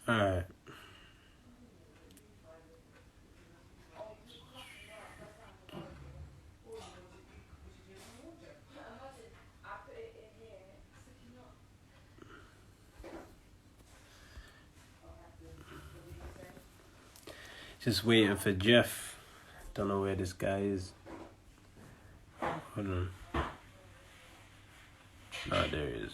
All right. Just waiting for Jeff. Don't know where this guy is. Hold on. Ah, there he is.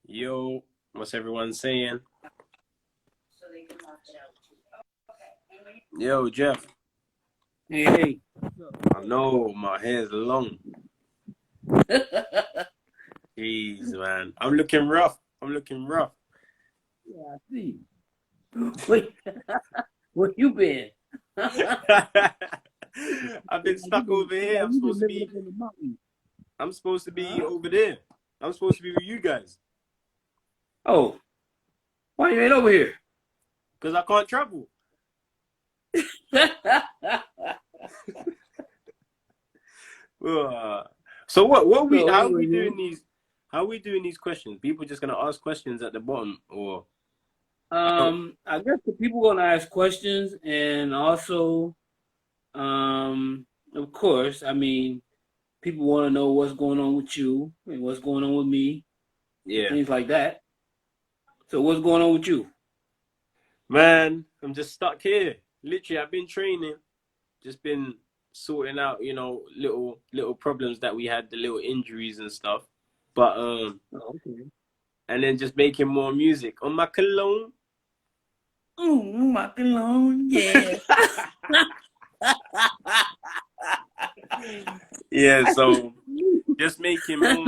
Yo, what's everyone saying? Yo, Jeff. Hey, hey. I know my hair's long. Jeez, man. I'm looking rough. I'm looking rough. Yeah, I see. Wait, where you been? I've been stuck over here. You been living up in the mountains, I'm supposed to be huh? over there. I'm supposed to be with you guys. Oh, why you ain't over here? Because I can't travel. Uh, so what we So how anyway, we man, doing these questions? People just gonna ask questions at the bottom or I guess the people gonna ask questions, and also, of course, I mean, people want to know what's going on with you and what's going on with me and yeah. things like that. So what's going on with you? Man, I'm just stuck here. Literally, I've been training, just been sorting out, little problems that we had, the little injuries and stuff. But Oh, okay. and then just making more music on my cologne. My cologne, yeah. Yeah, so just making more,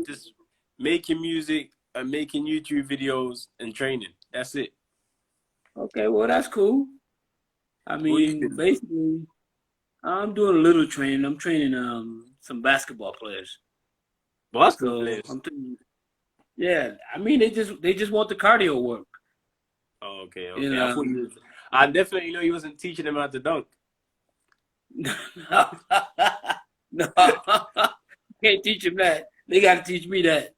just making music and making YouTube videos and training. That's it. Okay, well that's cool. I What you mean, been? basically, I'm doing a little training. I'm training some basketball players. Basketball So players. I'm thinking, yeah. I mean, they just want the cardio work. Oh, okay, You okay. I thought know, you was. I definitely know you wasn't teaching them how to dunk. no, can't teach them that. They got to teach me that.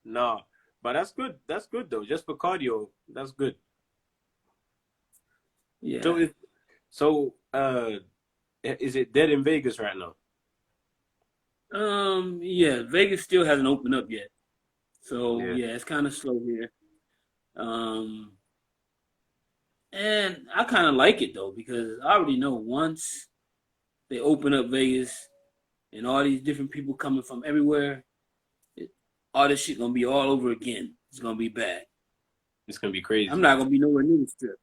No, but that's good. That's good though. Just for cardio, that's good. So Yeah. if so, is it dead in Vegas right now? Yeah. Vegas still hasn't opened up yet, so Yeah, yeah, it's kind of slow here. Um, and I kind of like it though because I already know once they open up Vegas and all these different people coming from everywhere, it, all this shit gonna be all over again. It's gonna be bad. it's gonna be I'm crazy. not gonna be nowhere near the strip.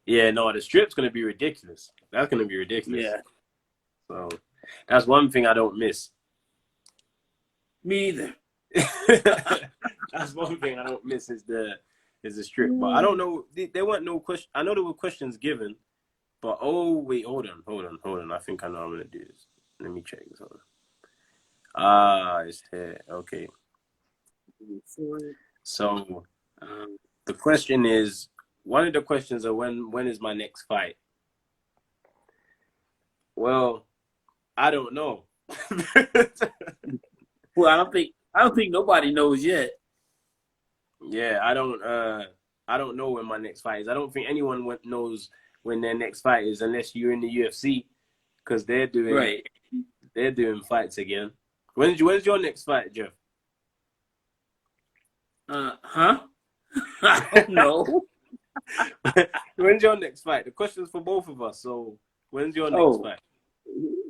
Yeah, no, the strip's gonna be ridiculous. That's gonna be ridiculous. Yeah, So that's one thing I don't miss. me either. That's one thing I don't miss is the strip. But I don't know. There weren't no question. I know there were questions given, but oh wait, hold on. I think I know how I'm gonna do this. Let me check this out. Ah, it's here. Okay. So Um, the question is, one of the questions are when is my next fight? Well, I don't know. well, I don't think nobody knows yet. Yeah, I don't know when my next fight is. I don't think anyone knows when their next fight is unless you're in the UFC because Right. they're doing fights again. When's your next fight, Jeff? Huh? I don't know. When's your next fight? The question's for both of us. So when's your next Oh, fight?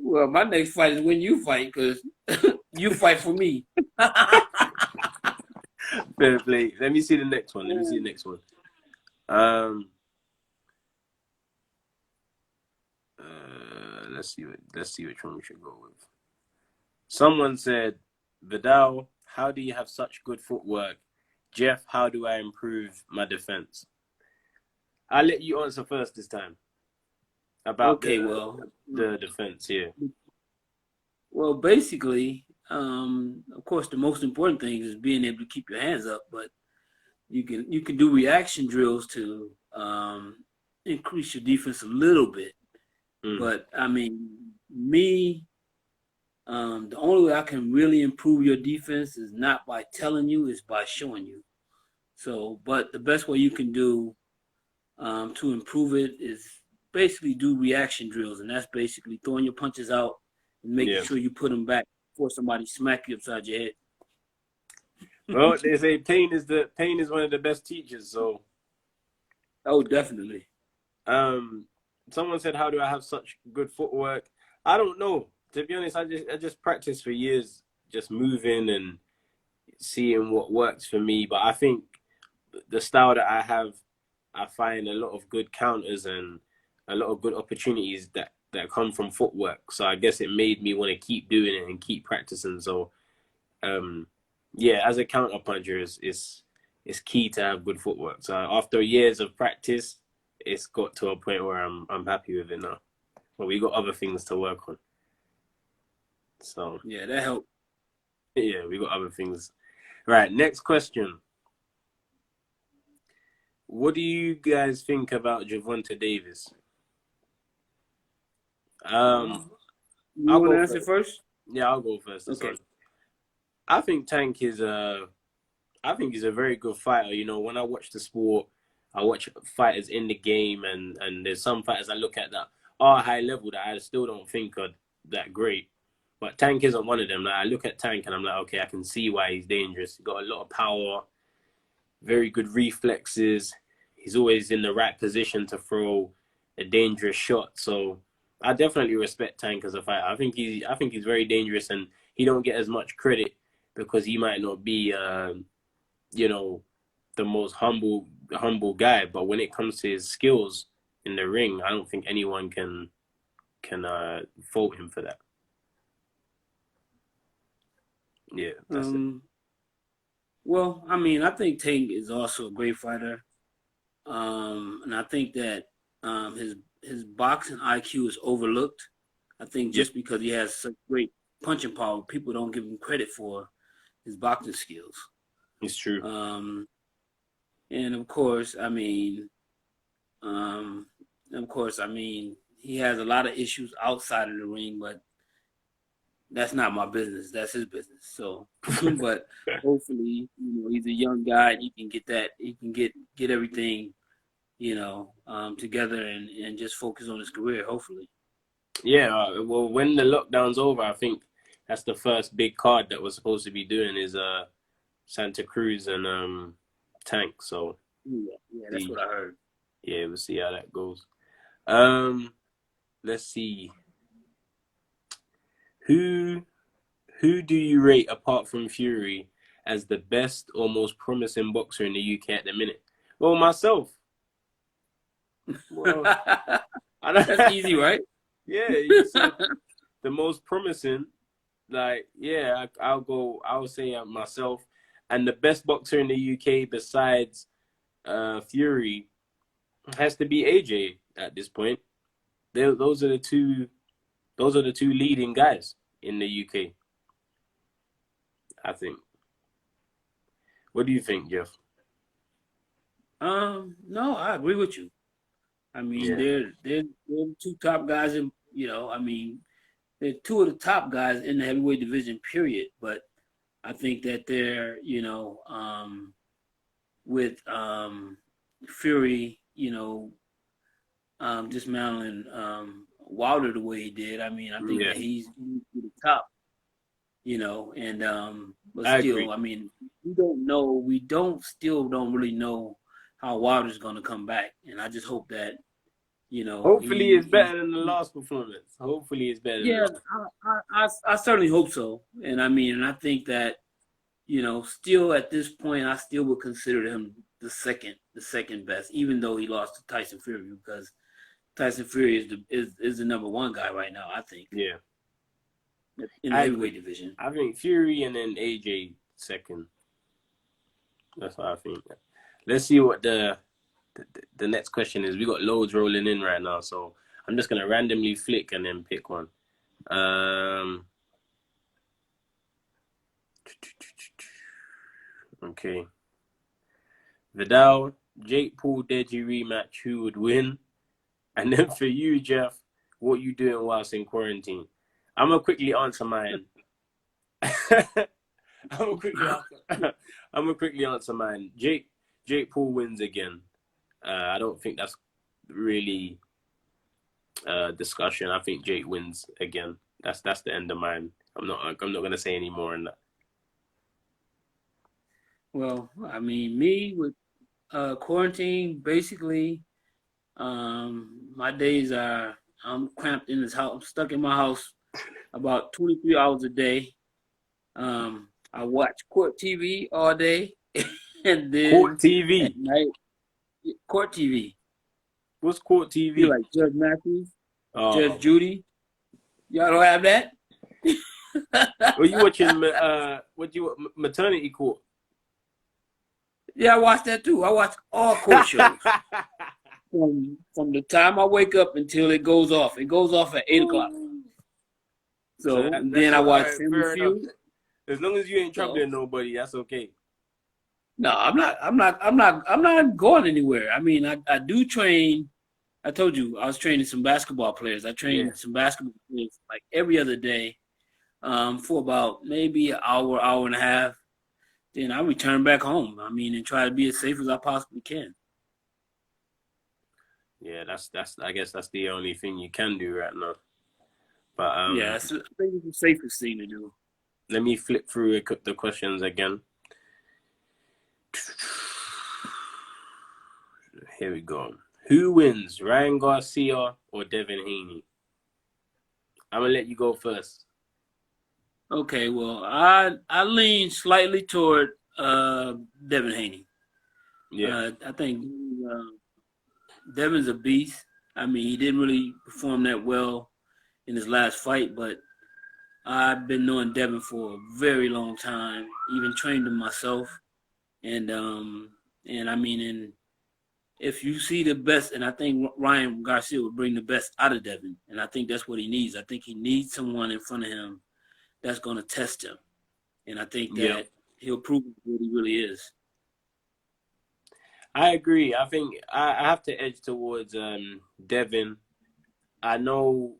well, my next fight is when you fight because you fight for me. Fair play. Let me see the next one. Let me see the next one. Um, let's see which one we should go with. Someone said, Vidal, how do you have such good footwork? Jeff, how do I improve my defense? I'll let you answer first this time about Okay, well, the defense here. basically, of course, the most important thing is being able to keep your hands up. But you can do reaction drills to increase your defense a little bit. But I mean, me, the only way I can really improve your defense is not by telling you, is by showing you. So, but the best way you can do to improve it is basically do reaction drills, and that's basically throwing your punches out and making sure you put them back before somebody smack you upside your head. Well, they say pain is one of the best teachers. So, oh, definitely. Someone said, "How do I have such good footwork?" I don't know. To be honest, I just practiced for years, just moving and seeing what works for me. But I think the style that I have, I find a lot of good counters and a lot of good opportunities that come from footwork. So I guess it made me want to keep doing it and keep practicing. So, yeah, as a counter puncher, it's key to have good footwork. So after years of practice, it's got to a point where I'm happy with it now. But we got other things to work on. So yeah, that helped. Yeah, we got other things. Right, next question. What do you guys think about Gervonta Davis? You I'll want go to answer first. first? Yeah, I'll go first. Okay. I think Tank is I think he's a very good fighter. You know, when I watch the sport, I watch fighters in the game, and there's some fighters I look at that are high level that I still don't think are that great. But Tank isn't one of them. Like, I look at Tank and I'm like, okay, I can see why he's dangerous. He's got a lot of power, very good reflexes. He's always in the right position to throw a dangerous shot. So I definitely respect Tank as a fighter. I think he's very dangerous, and he don't get as much credit because he might not be, you know, the most humble guy. But when it comes to his skills in the ring, I don't think anyone can fault him for that. Yeah, that's it. Well, I mean, I think Tank is also a great fighter, and I think that his boxing IQ is overlooked. I think just because he has such great punching power, people don't give him credit for his boxing skills. It's true. And of course, I mean, he has a lot of issues outside of the ring, but that's not my business. That's his business. So, but hopefully, he's a young guy and he can get that. He can get everything, together and just focus on his career. Hopefully. Yeah. Well, when the lockdown's over, I think that's the first big card that we're supposed to be doing is Santa Cruz and Tank. So yeah, that's what I heard. Yeah, we'll see how that goes. Let's see. Who do you rate apart from Fury as the best or most promising boxer in the UK at the minute? Well, myself. Well, that's easy, right? Yeah, you said the most promising. Like, yeah, I'll say myself. And the best boxer in the UK besides Fury has to be AJ at this point. Those are the two leading guys in the UK, I think. What do you think, Jeff? No, I agree with you. I mean, they're two top guys in, I mean, they're two of the top guys in the heavyweight division, period. But I think that they're, with Fury, dismantling Wilder the way he did. I mean, I think that he's to the top, and but still, agree. I mean, still don't really know how Wilder's going to come back, and I just hope that, hopefully it's better than the last performance. Hopefully it's better. Yeah, I certainly hope so, and I mean, and I think that, still at this point, I still would consider him the second best, even though he lost to Tyson Fury, because Tyson Fury is the number one guy right now, I think. Yeah. In the heavyweight division. I think Fury and then AJ second. That's what I think. Let's see what the next question is. We got loads rolling in right now, so I'm just gonna randomly flick and then pick one. Okay. Viddal, Jake Paul, Deji rematch. Who would win? And then for you, Jeff, what you doing whilst in quarantine? I'm gonna quickly answer mine. I'm gonna quickly answer. I'm gonna quickly answer mine. Jake Paul wins again. I don't think that's really discussion. I think Jake wins again. That's the end of mine. I'm not gonna say any more on that. Well, I mean, me with quarantine, basically, my days are I'm cramped in this house. I'm stuck in my house about 23 hours a day. I watch court TV all day, and Court then at TV. night, court TV. What's Court You TV? like Judge Matthews, Judge Oh, Judy. Y'all don't have that? were you watching? Maternity Court? Yeah, I watch that too. I watch all court shows from the time I wake up until it goes off. It goes off at 8 o'clock. So So that's then I all watch right, Family fair enough. Feud. As long as you ain't So troubling nobody, that's okay. no, I'm not going anywhere. I mean, I do train. I told you I was training some basketball players. I Yeah. train some basketball players like every other day, for about maybe an hour, hour and a half. Then I return back home. I mean, and try to be as safe as I possibly can. Yeah, that's. I guess that's the only thing you can do right now. But Yeah, I think it's the safest thing to do. let me flip through the questions again. Here we go. Who wins, Ryan Garcia or Devin Haney? I'm gonna let you go first. Okay, well, I lean slightly toward Devin Haney. Yeah, I think Devin's a beast. I mean, he didn't really perform that well in his last fight, but I've been knowing Devin for a very long time. Even trained him myself, and I mean, and if you see the best, and I think Ryan Garcia would bring the best out of Devin, and I think that's what he needs. I think he needs someone in front of him that's going to test him, and I think yeah. that he'll prove what he really is. I agree. I think I have to edge towards Devin. I know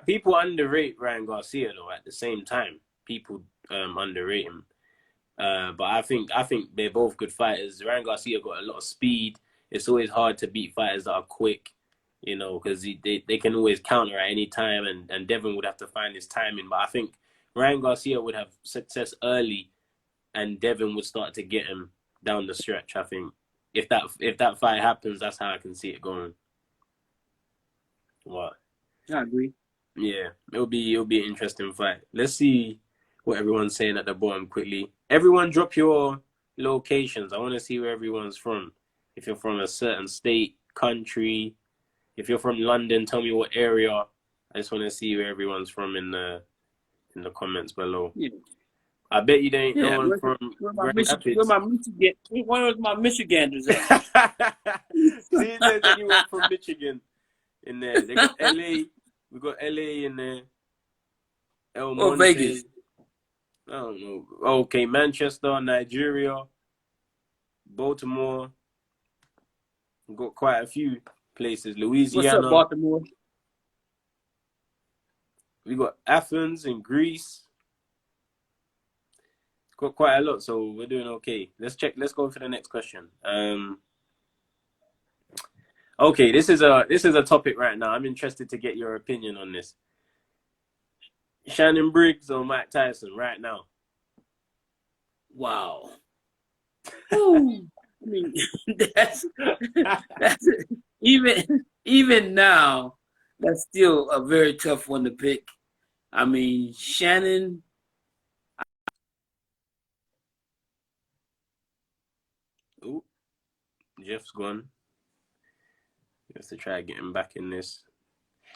people underrate Ryan Garcia though. At the same time, people underrate him. But I think they're both good fighters. Ryan Garcia got a lot of speed. It's always hard to beat fighters that are quick, because they can always counter at any time, and Devin would have to find his timing. But I think Ryan Garcia would have success early, and Devin would start to get him down the stretch. I think if that fight happens, that's how I can see it going. What? I agree. Yeah, it'll be an interesting fight. Let's see what everyone's saying at the bottom quickly. Everyone drop your locations. I want to see where everyone's from. If you're from a certain state, country, if you're from London, tell me what area. I just want to see where everyone's from in the comments below. Yeah. I bet you there ain't no Yeah, one from Grand Rapids. where my Michiganders at? See if there's anyone from Michigan in there. They got LA. We got LA in there. El Or Monte. Vegas. I don't know. Okay, Manchester, Nigeria, Baltimore. We've got quite a few places. What's up, Louisiana. Baltimore? We got Athens in Greece. Got quite a lot, so we're doing okay. Let's go for the next question. Okay, this is a topic right now. I'm interested to get your opinion on this. Shannon Briggs or Mike Tyson right now? Wow. Ooh. I mean, that's even now, that's still a very tough one to pick. I mean, Shannon. Ooh, Jeff's gone. You have to try getting back in this.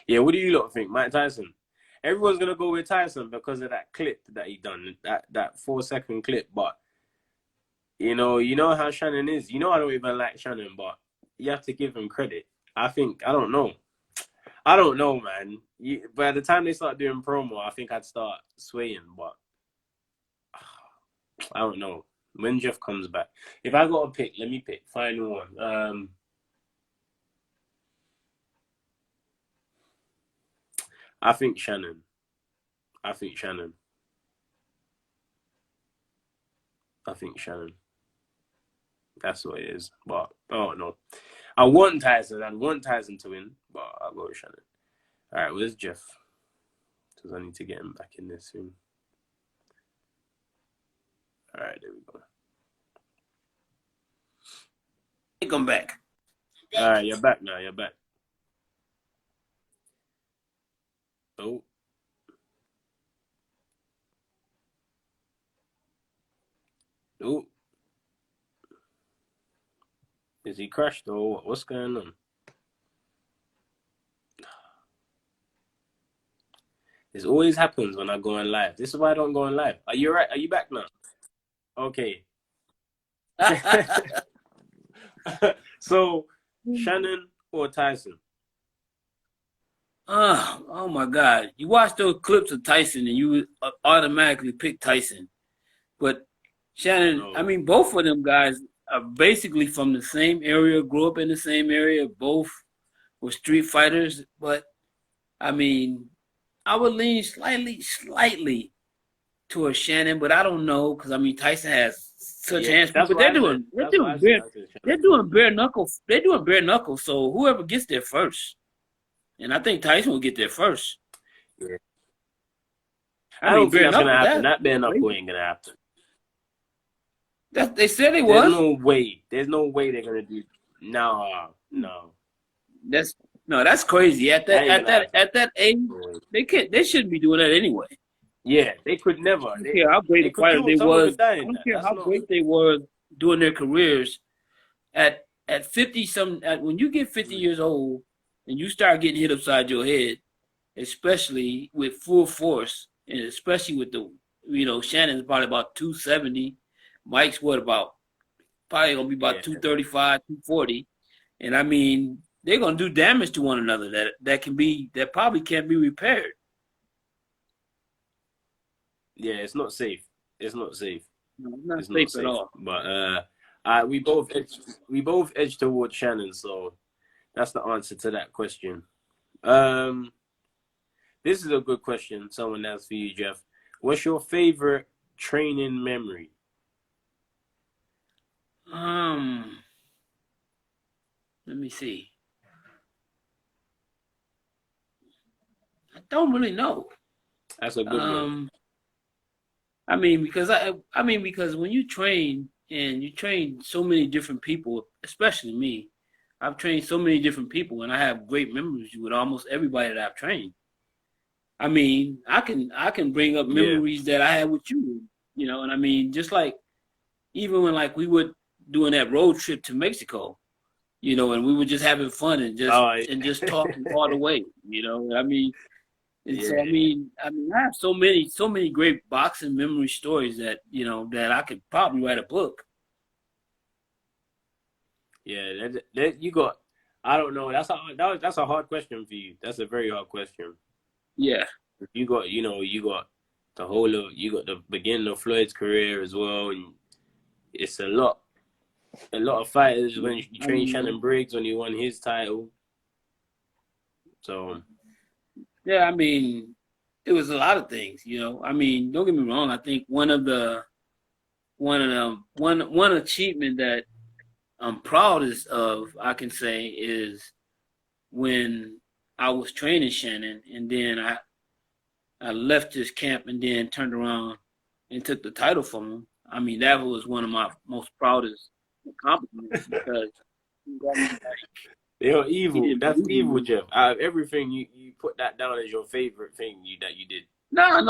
Yeah, what do you lot think, Mike Tyson? Everyone's gonna go with Tyson because of that clip that he done, that 4-second clip. But you know how Shannon is. I don't even like Shannon, but you have to give him credit. I don't know, man. By the time they start doing promo, I think I'd start swaying, but I don't know. When Jeff comes back. If I got to pick, let me pick. Final one. I think Shannon. I think Shannon. I think Shannon. That's what it is. But oh no. I want Tyson. I want Tyson to win, but I'll go with Shannon. All right, where's Jeff? Because I need to get him back in this soon. All right, there we go. Come back. All right, you're back now. You're back. Oh. Oh. Is he crashed or what's going on? This always happens when I go on live. This is why I don't go on live. Are you right? Are you back now? Okay. So, Shannon or Tyson? Oh my God! You watch those clips of Tyson and you automatically pick Tyson, but Shannon. No. I mean, both of them guys are basically from the same area, grew up in the same area. Both were street fighters, but I mean, I would lean slightly towards Shannon, but I don't know because I mean Tyson has such hands, but they're doing bare knuckles. They're doing bare knuckles. So whoever gets there first, and I think Tyson will get there first. Yeah. I don't mean, think bare that's gonna knuckle. happen. That bare knuckle ain't gonna happen. They said it There's was. no way. There's no way they're gonna do. No. That's crazy. At that age, Yeah. they shouldn't be doing that anyway. Yeah, they could never. I don't care how great a fighter they was. I don't care how great they were doing their careers. At 50 when you get 50 years old and you start getting hit upside your head, especially with full force, and especially with Shannon's probably about 270, Mike's probably gonna be about 235, 240, and I mean they're gonna do damage to one another that probably can't be repaired. Yeah, it's not safe. It's not safe. No, it's not safe at all. But we both edge towards Shannon, so that's the answer to that question. This is a good question. Someone asked for you, Jeff. What's your favorite training memory? Let me see. I don't really know. That's a good one. I mean, because when you train and you train so many different people, especially me, I've trained so many different people, and I have great memories with almost everybody that I've trained. I mean, I can bring up memories that I had with you, and I mean, just like even when like we were doing that road trip to Mexico, and we were just having fun and just talking all the way, I mean. And so I mean, I have so many great boxing memory stories that that I could probably write a book. Yeah, that you got. I don't know. That's a hard question for you. That's a very hard question. Yeah, you got the beginning of Floyd's career as well, and it's a lot of fighters when you train Shannon Briggs when he won his title. So. Yeah, I mean, it was a lot of things, I mean, don't get me wrong. I think one achievement that I'm proudest of, I can say, is when I was training Shannon, and then I left his camp and then turned around and took the title from him. I mean, that was one of my most proudest accomplishments because he got me like. They're evil. That's evil, Jeff. Out of everything, you put that down as your favorite thing that you did. No.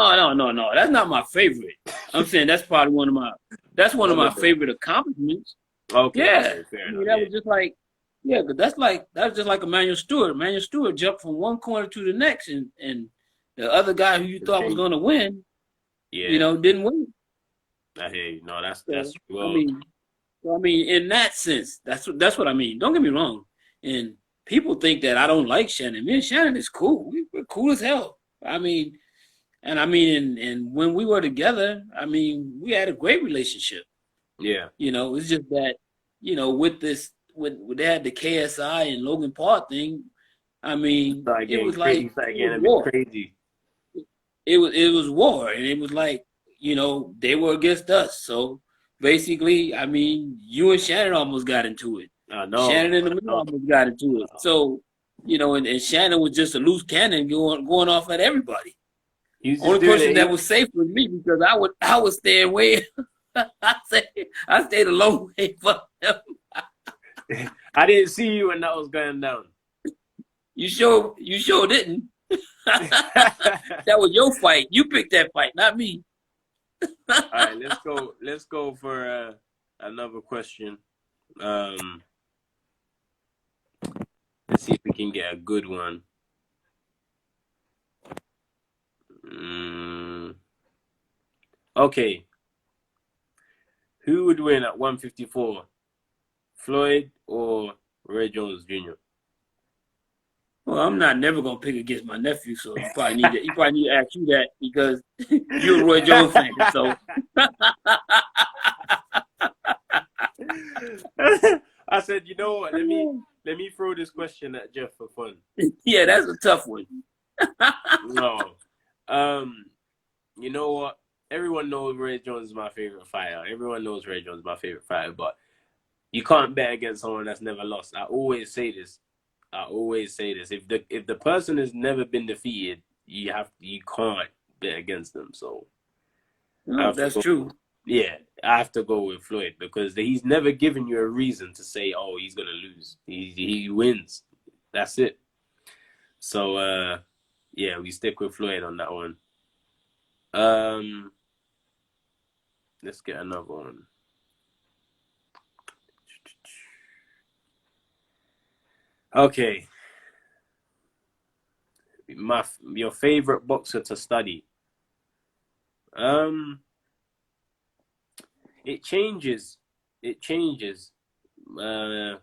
That's not my favorite. I'm saying that's probably one of my favorite accomplishments. Okay. Yeah. Okay, fair enough. That was just like, but that's just like Emmanuel Stewart. Emmanuel Stewart jumped from one corner to the next, and the other guy who you thought was going to win, didn't win. I hear you. No, that's well. I mean, in that sense, that's what I mean. Don't get me wrong. And people think that I don't like Shannon. Me and Shannon is cool. We're cool as hell. I mean, and when we were together, I mean, we had a great relationship. Yeah. It's just that, with this, when they had the KSI and Logan Paul thing, I mean, Started it getting was crazy. like, Started it was getting a bit war. crazy. It was war, and it was like, they were against us. So basically, I mean, you and Shannon almost got into it. I know. Shannon in the middle almost got into it. So, and Shannon was just a loose cannon going off at everybody. He was just Only doing person that it. was safe was me, because I was staying way. I stayed a long way from him. I didn't see you when that was going down. You sure didn't. That was your fight. You picked that fight, not me. All right, let's go. Let's go for another question. Let's see if we can get a good one. Okay. Who would win at 154? Floyd or Ray Jones Jr.? Well, I'm not never gonna pick against my nephew, so you probably need to. You probably need to ask you that, because you're a Roy Jones fan. So I said, you know what? Let me throw this question at Jeff for fun. yeah, that's a tough one. No. You know what? Everyone knows Ray Jones is my favorite fighter. Everyone knows Ray Jones is my favorite fighter, but you can't bet against someone that's never lost. I always say this. If the person has never been defeated, you can't bet against them. So No, that's true. yeah, I have to go with Floyd, because he's never given you a reason to say, oh, he's gonna lose. He wins. That's it. So yeah, we stick with Floyd on that one. Let's get another one. Okay. Your favorite boxer to study. It changes. It changes. I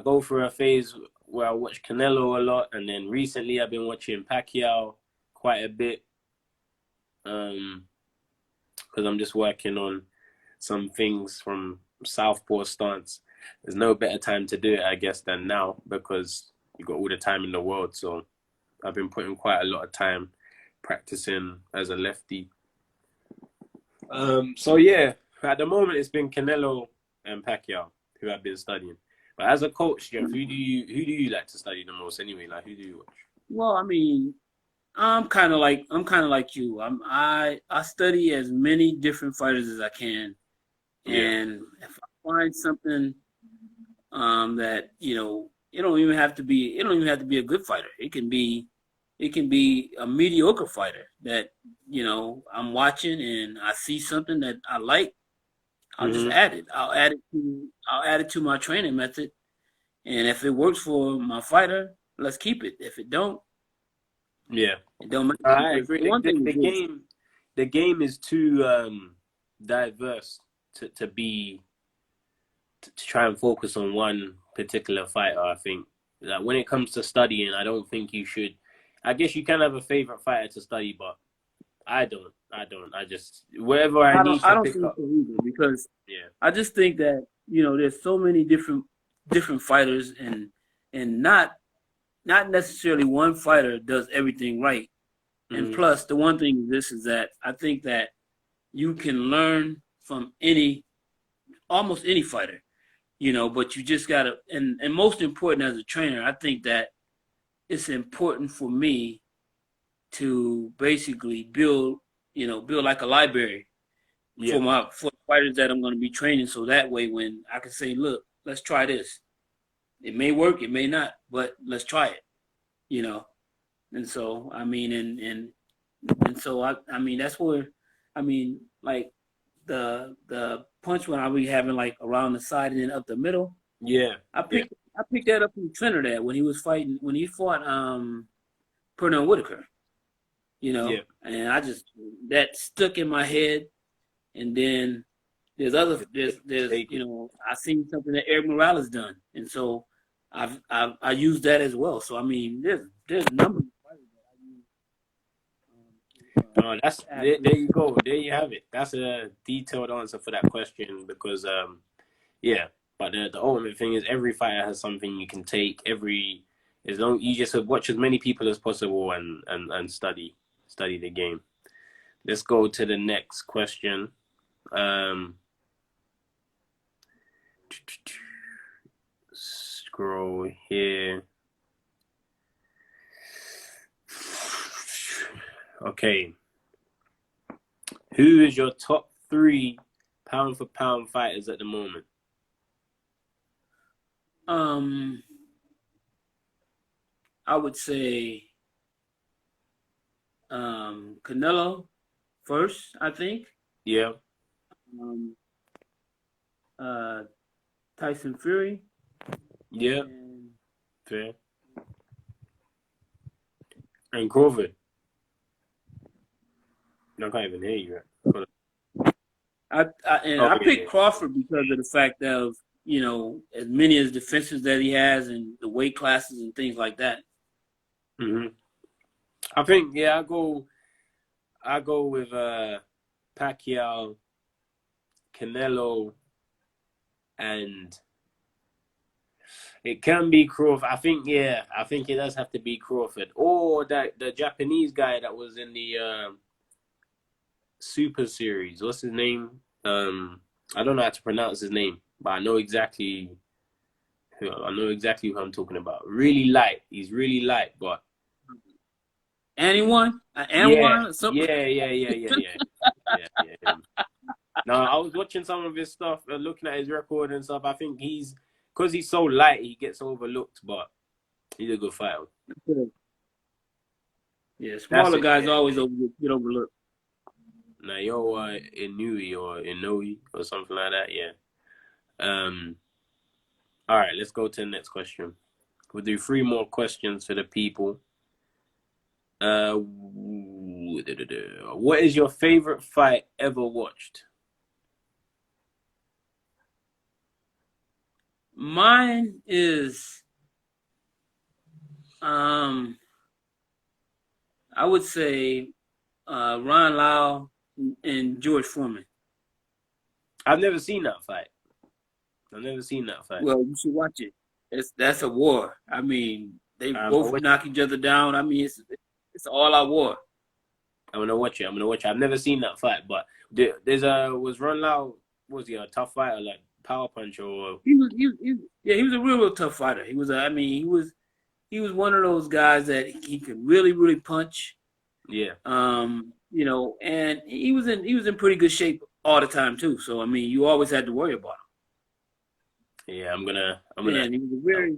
go through a phase where I watch Canelo a lot, and then recently I've been watching Pacquiao quite a bit. Because I'm just working on some things from Southpaw stance. There's no better time to do it, I guess, than now, because you got all the time in the world. So I've been putting quite a lot of time practicing as a lefty. So yeah, at the moment it's been Canelo and Pacquiao who I've been studying. But as a coach, Jeff, who do you like to study the most anyway? Like, who do you watch? Well, I mean, I'm kind of like you. I study as many different fighters as I can, Yeah. and if I find something that it don't even have to be a good fighter. It can be a mediocre fighter that I'm watching, and I see something that I like. I'll just add it. I'll add it to my training method, and if it works for my fighter, let's keep it. If it don't, Yeah. it don't matter. I agree. One thing is this. The game is too diverse to try and focus on one particular fighter. I think that when it comes to studying, I don't think you should. I guess you can have a favorite fighter to study, but I don't. I just wherever I need I to don't pick think up. so either, because Yeah. I just think that there's so many different fighters, and not necessarily one fighter does everything right. And plus, the one thing is that I think that you can learn from almost any fighter, but you just gotta, and most important as a trainer, I think that it's important for me to basically build like a library Yeah. for the fighters that I'm going to be training, so that way when I can say, look, let's try this. It may work, it may not, but let's try it. And so I mean, and so I mean, that's where, I mean, like the punch when I be having like around the side and then up the middle. Yeah. I picked that up from Trinidad when he fought Pernell Whitaker. Yeah. And that stuck in my head. And then there's I seen something that Eric Morales done, and so I used that as well. So I mean, there's a number of fighters that I use There you go. There you have it. That's a detailed answer for that question because yeah. But the ultimate thing is every fighter has something you can take. As long you just watch as many people as possible and study the game. Let's go to the next question. Scroll here. Okay. Who is your top 3 pound for pound fighters at the moment? I would say Canelo first, I think. Yeah. Tyson Fury. Yeah. Fair. And Crawford. I can't even hear you. I picked Crawford because of the fact of, you know, as many as defenses that he has and the weight classes and things like that. Mm-hmm. I think I go with Pacquiao, Canelo, and it can be Crawford. I think it does have to be Crawford or the Japanese guy that was in the Super Series. What's his name? I don't know how to pronounce his name, but I know exactly who I'm talking about. Really light. He's really light, but anyone? Yeah. No, I was watching some of his stuff and looking at his record and stuff. I think because he's so light, he gets overlooked, but he's a good fighter. Yeah, smaller guys always get overlooked. Nayo Inui or Inoue or something like that, yeah. All right, let's go to the next question. We'll do 3 more questions for the people. What is your favorite fight ever watched? Mine is, I would say, Ron Lau and George Foreman. I've never seen that fight. Well, you should watch it. That's a war. I mean, they both knock each other down. I mean, it's all out war. I'm gonna watch it. I've never seen that fight, but was Ron Lau, was he a tough fighter, like power punch or? He was a real tough fighter. He was one of those guys that he could really punch. Yeah. You know, and he was in pretty good shape all the time too. So I mean, you always had to worry about him. Yeah, I'm gonna. And he was a very.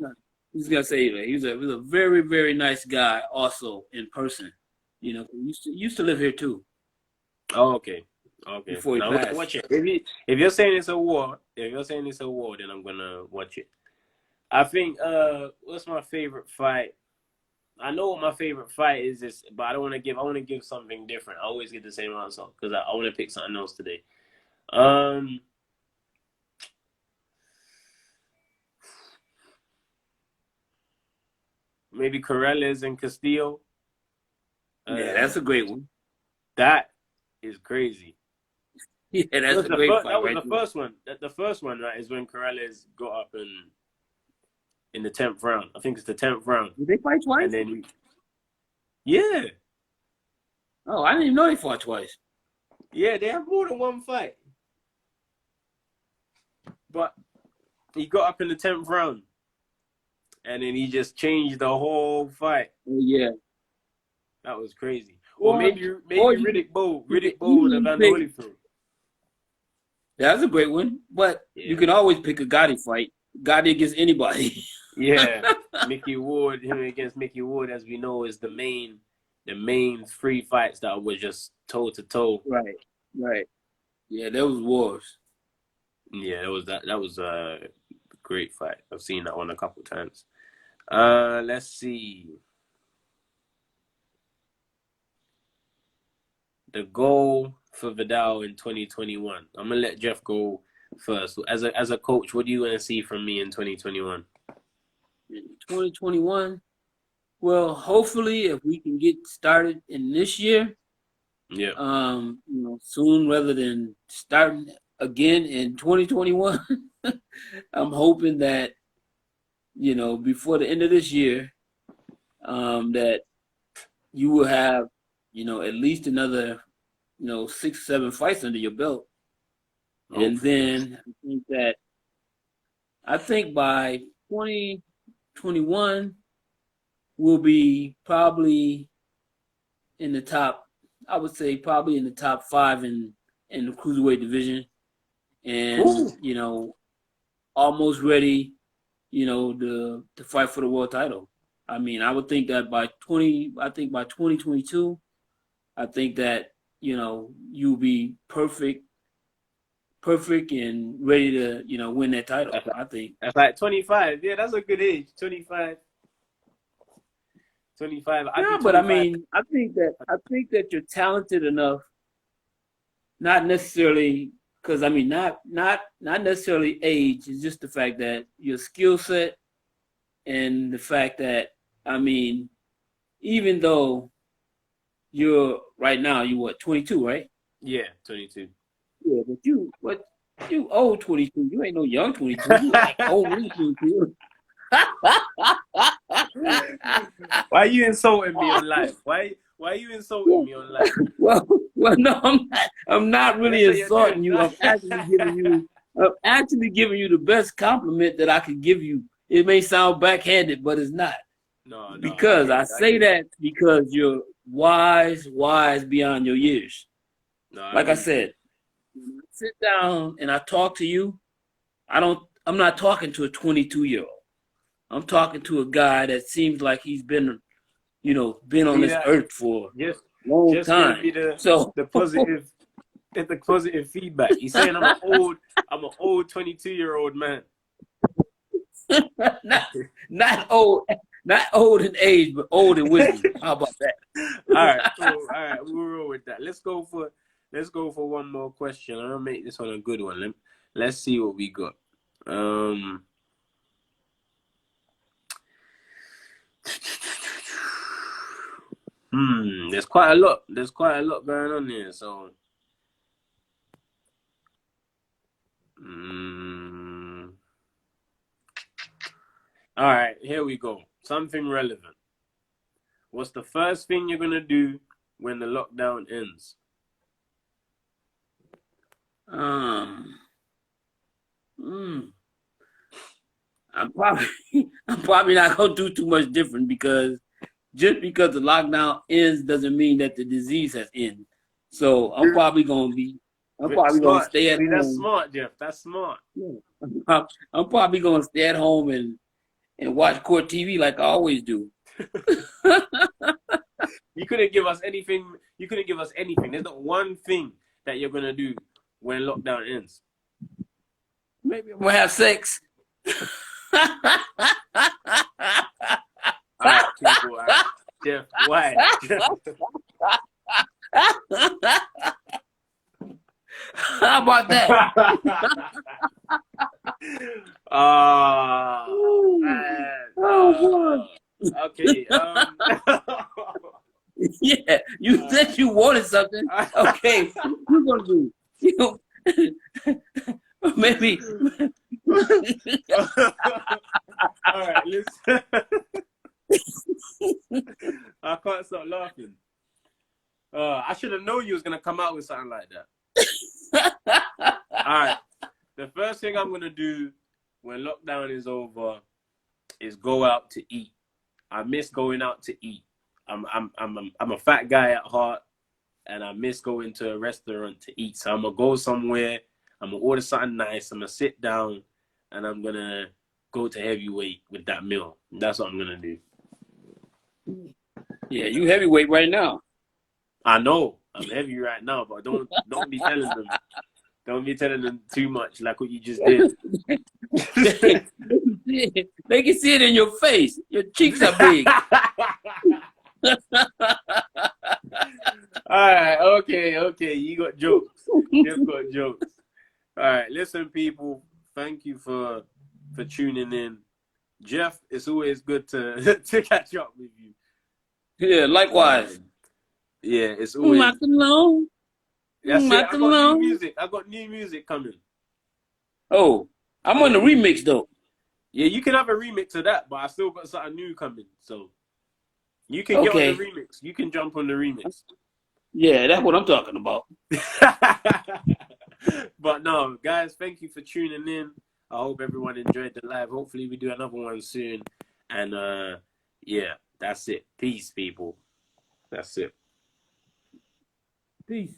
I was gonna say that he was a very, very nice guy. Also in person, you know, he used to live here too. Oh, okay. Before he passed. Watch it. If you're saying it's a war, then I'm gonna watch it. I think. What's my favorite fight? I know what my favorite fight is, but I want to give something different. I always get the same answer because I want to pick something else today. Maybe Corrales and Castillo. Yeah, that's a great one. That is crazy. Yeah, that's a great fight. That was the first one. The first one, right, is when Corrales got up in the 10th round. I think it's the 10th round. Did they fight twice? And then, yeah. Oh, I didn't even know they fought twice. Yeah, they have more than one fight. But he got up in the 10th round. And then he just changed the whole fight. Oh, yeah. That was crazy. Or maybe Riddick Bowe and Evander Holyfield. That's a great one. But you can always pick a Gotti fight. Gotti against anybody. Yeah. Him against Mickey Ward, as we know, is the main 3 fights that were just toe to toe. Right. Yeah, there was wars. Yeah, that was a great fight. I've seen that one a couple times. Let's see. The goal for Viddal in 2021. I'm gonna let Jeff go first. As a coach, what do you want to see from me in 2021? In 2021, Well, hopefully, if we can get started in this year, Yeah. soon rather than starting again in 2021, I'm hoping that, before the end of this year, that you will have, at least another, 6, 7 fights under your belt. And Hopefully. then I think by 2021, we'll be probably in the top, I would say probably in the top 5 in the cruiserweight division. And, Ooh. Almost ready, to fight for the world title. I mean, I would think that by 2022, I think that, you'll be perfect and ready to, win that title. I think. That's like 25. Yeah, that's a good age. 25. 25. I'd Yeah, be but I 25. mean, I think that you're talented enough, not necessarily because I mean, not necessarily age. It's just the fact that your skill set and the fact that I mean, even though you're right now, you what 22, right? Yeah, 22. Yeah, but you old 22. You ain't no young 22. You like old 22. Why are you insulting me on live? Why are you insulting me on live? Well, no, I'm not. I'm not really That's what you're insulting doing. you. I'm actually giving you the best compliment that I could give you. It may sound backhanded, but it's not. No, I Because get I it. say that because you're wise beyond your years. No, I Like I really do. said, when I sit down and I talk to you, I'm not talking to a 22-year-old. I'm talking to a guy that seems like he's been on See this that? earth for Just a long just gave time. me the So the positive the positive feedback. He's saying I'm an old 22-year-old man. not old in age, but old in wisdom. How about that? All right, cool. All right, we'll roll with that. Let's go for one more question. I'm gonna make this one a good one. Let's see what we got. There's quite a lot. There's quite a lot going on here. So, all right, here we go. Something relevant. What's the first thing you're gonna do when the lockdown ends? I'm probably not gonna do too much different because just because the lockdown ends doesn't mean that the disease has ended. So I'm probably gonna Smart. stay at See, that's home. smart, Jeff. That's smart. I'm probably gonna stay at home and watch court TV like I always do. You couldn't give us anything. You couldn't give us anything. There's not one thing that you're gonna do when lockdown ends. Maybe I'm gonna have sex. All right, people. All right. Jeff, why? How about that? Oh, okay. Yeah, you said you wanted something. Okay, we're gonna do. Maybe. All right, listen. I can't stop laughing. I should have known you was gonna come out with something like that. All right. The first thing I'm gonna do when lockdown is over is go out to eat. I miss going out to eat. I'm a fat guy at heart, and I miss going to a restaurant to eat. So I'm gonna go somewhere. I'm gonna order something nice. I'm gonna sit down, and I'm gonna go to heavyweight with that meal. That's what I'm gonna do. Yeah, you heavyweight right now. I know I'm heavy right now, but don't be telling them. Don't be telling them too much, like what you just did. They can see it in your face. Your cheeks are big. All right, okay. You got jokes. You've got jokes. All right, listen, people. Thank you for tuning in. Jeff, it's always good to to catch up with you. Yeah, likewise. Yeah, it's always. Macaron. That's it. I got new Macaron. music. I got new music coming. Oh, I'm I on got the new. remix though. Yeah, you can have a remix of that, but I still got something new coming. So you can get on the Okay. remix. You can jump on the remix. Yeah, that's what I'm talking about. But no, guys, thank you for tuning in. I hope everyone enjoyed the live. Hopefully we do another one soon. And yeah, that's it. Peace, people. That's it. Peace.